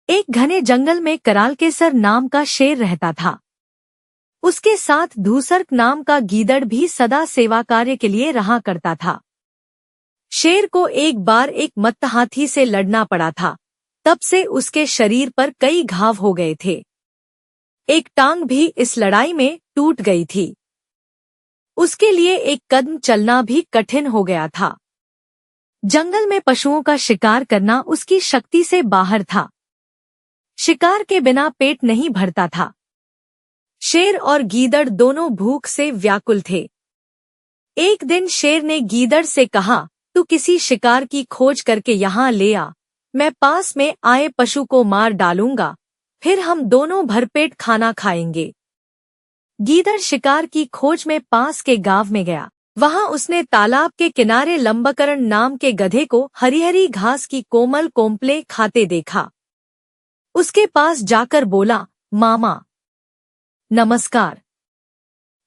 एक घने जंगल में करालकेसर नाम का शेर रहता था। उसके साथ धूसर्क नाम का गीदड़ भी सदा सेवा कार्य के लिए रहा करता था। शेर को एक बार एक मत्त हाथी से लड़ना पड़ा था। तब से उसके शरीर पर कई घाव हो गए थे। एक टांग भी इस लड़ाई में टूट गई थी। उसके लिए एक कदम चलना भी कठिन हो गया था। जंगल में पशुओं का शिकार करना उसकी शक्ति से बाहर था। शिकार के बिना पेट नहीं भरता था। शेर और गीदड़ दोनों भूख से व्याकुल थे। एक दिन शेर ने गीदड़ से कहा, तू किसी शिकार की खोज करके यहाँ ले आ, मैं पास में आए पशु को मार डालूंगा, फिर हम दोनों भरपेट खाना खाएंगे। गीदड़ शिकार की खोज में पास के गांव में गया। वहां उसने तालाब के किनारे लंबकरण नाम के गधे को हरी हरी घास की कोमल कोम्पले खाते देखा। उसके पास जाकर बोला, मामा नमस्कार,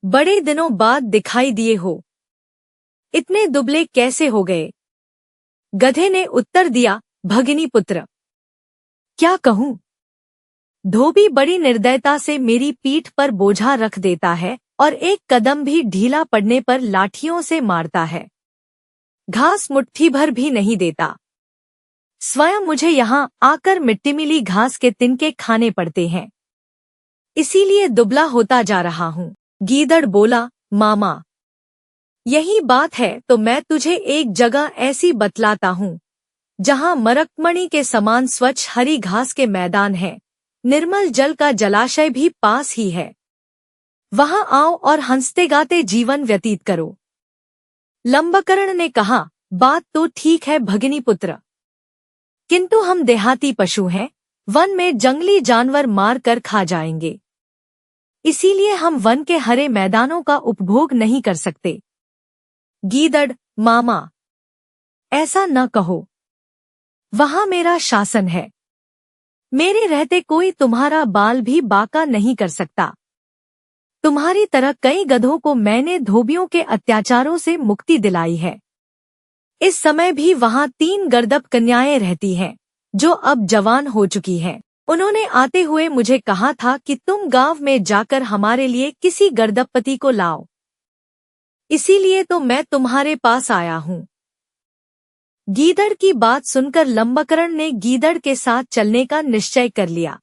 बड़े दिनों बाद दिखाई दिए हो, इतने दुबले कैसे हो गए? गधे ने उत्तर दिया, भगिनी पुत्र, क्या कहूँ, धोबी बड़ी निर्दयता से मेरी पीठ पर बोझा रख देता है और एक कदम भी ढीला पड़ने पर लाठियों से मारता है। घास मुट्ठी भर भी नहीं देता। स्वयं मुझे यहाँ आकर मिट्टी मिली घास के तिनके खाने पड़ते हैं, इसीलिए दुबला होता जा रहा हूँ। गीदड़ बोला, मामा यही बात है तो मैं तुझे एक जगह ऐसी बतलाता हूँ जहाँ मरकमणि के समान स्वच्छ हरी घास के मैदान हैं, निर्मल जल का जलाशय भी पास ही है। वहां आओ और हंसते गाते जीवन व्यतीत करो। लंबकर्ण ने कहा, बात तो ठीक है भगिनी पुत्र, किंतु हम देहाती पशु हैं, वन में जंगली जानवर मार कर खा जाएंगे, इसीलिए हम वन के हरे मैदानों का उपभोग नहीं कर सकते। गीदड़, मामा ऐसा न कहो, वहां मेरा शासन है, मेरे रहते कोई तुम्हारा बाल भी बांका नहीं कर सकता। तुम्हारी तरह कई गधों को मैंने धोबियों के अत्याचारों से मुक्ति दिलाई है। इस समय भी वहां 3 गर्दभ कन्याएं रहती हैं, जो अब जवान हो चुकी हैं। उन्होंने आते हुए मुझे कहा था कि तुम गांव में जाकर हमारे लिए किसी गर्दभपति को लाओ, इसीलिए तो मैं तुम्हारे पास आया हूँ। गीदड़ की बात सुनकर लंबकर्ण ने गीदड़ के साथ चलने का निश्चय कर लिया।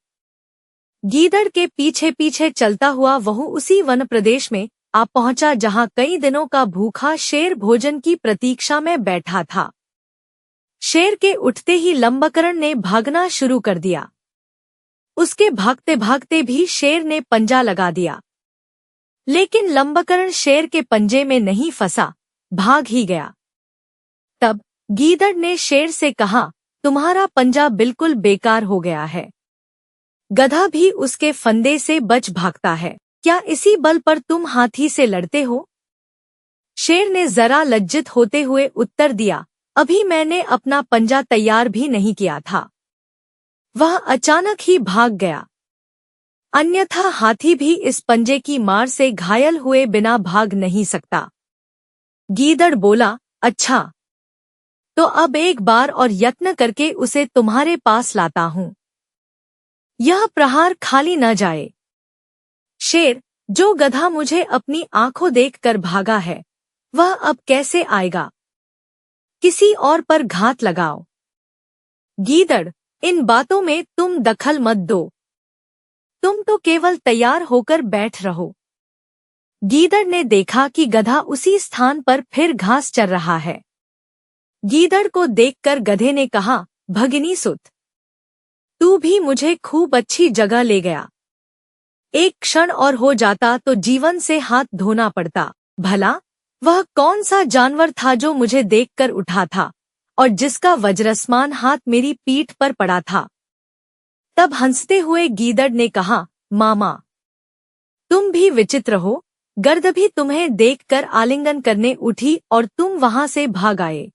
गीदड़ के पीछे पीछे चलता हुआ वह उसी वन प्रदेश में आ पहुंचा जहां कई दिनों का भूखा शेर भोजन की प्रतीक्षा में बैठा था। शेर के उठते ही लंबकर्ण ने भागना शुरू कर दिया। उसके भागते भागते भी शेर ने पंजा लगा दिया, लेकिन लंबकर्ण शेर के पंजे में नहीं फंसा, भाग ही गया। तब गीदड़ ने शेर से कहा, तुम्हारा पंजा बिल्कुल बेकार हो गया है, गधा भी उसके फंदे से बच भागता है, क्या इसी बल पर तुम हाथी से लड़ते हो? शेर ने जरा लज्जित होते हुए उत्तर दिया, अभी मैंने अपना पंजा तैयार भी नहीं किया था, वह अचानक ही भाग गया, अन्यथा हाथी भी इस पंजे की मार से घायल हुए बिना भाग नहीं सकता। गीदड़ बोला, अच्छा, तो अब एक बार और यत्न करके उसे तुम्हारे पास लाता हूँ, यह प्रहार खाली न जाए। शेर, जो गधा मुझे अपनी आंखों देखकर भागा है, वह अब कैसे आएगा? किसी और पर घात लगाओ। गीदड़, इन बातों में तुम दखल मत दो, तुम तो केवल तैयार होकर बैठ रहो। गीदड़ ने देखा कि गधा उसी स्थान पर फिर घास चर रहा है। गीदड़ को देखकर गधे ने कहा, भगिनी सुत, तू भी मुझे खूब अच्छी जगह ले गया, एक क्षण और हो जाता तो जीवन से हाथ धोना पड़ता। भला वह कौन सा जानवर था जो मुझे देखकर उठा था और जिसका वज्रसमान हाथ मेरी पीठ पर पड़ा था? तब हंसते हुए गीदड़ ने कहा, मामा तुम भी विचित्र हो, गर्द भी तुम्हें देखकर आलिंगन करने उठी और तुम वहां से भाग आए।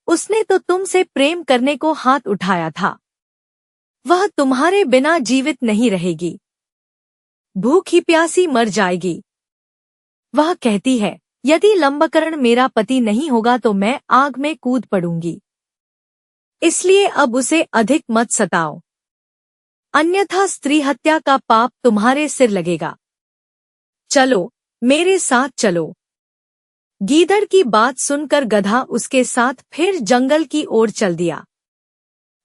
उसने तो तुमसे प्रेम करने को हाथ उठाया था, वह तुम्हारे बिना जीवित नहीं रहेगी, भूखी प्यासी मर जाएगी। वह कहती है, यदि लंबकर्ण मेरा पति नहीं होगा तो मैं आग में कूद पड़ूंगी, इसलिए अब उसे अधिक मत सताओ। अन्यथा स्त्री हत्या का पाप तुम्हारे सिर लगेगा। चलो, मेरे साथ चलो। गीदड़ की बात सुनकर गधा उसके साथ फिर जंगल की ओर चल दिया।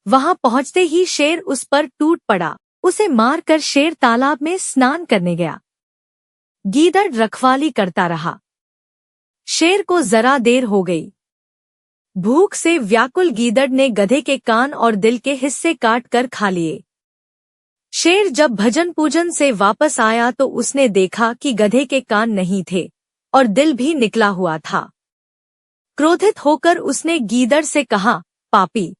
वहां पहुंचते ही शेर उस पर टूट पड़ा। उसे मारकर शेर तालाब में स्नान करने गया। गीदड़ रखवाली करता रहा। शेर को जरा देर हो गई। भूख से व्याकुल गीदड़ ने गधे के कान और दिल के हिस्से काट कर खा लिए। शेर जब भजन पूजन से वापस आया तो उसने देखा कि गधे के कान नहीं थे और दिल भी निकला हुआ था। क्रोधित होकर उसने गीदड़ से कहा, पापी,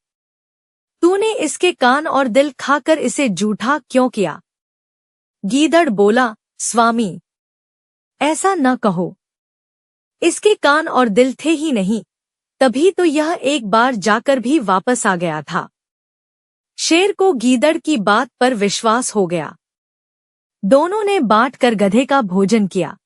तूने इसके कान और दिल खाकर इसे जूठा क्यों किया? गीदड़ बोला, स्वामी, ऐसा न कहो। इसके कान और दिल थे ही नहीं, तभी तो यह एक बार जाकर भी वापस आ गया था। शेर को गीदड़ की बात पर विश्वास हो गया। दोनों ने बांट कर गधे का भोजन किया।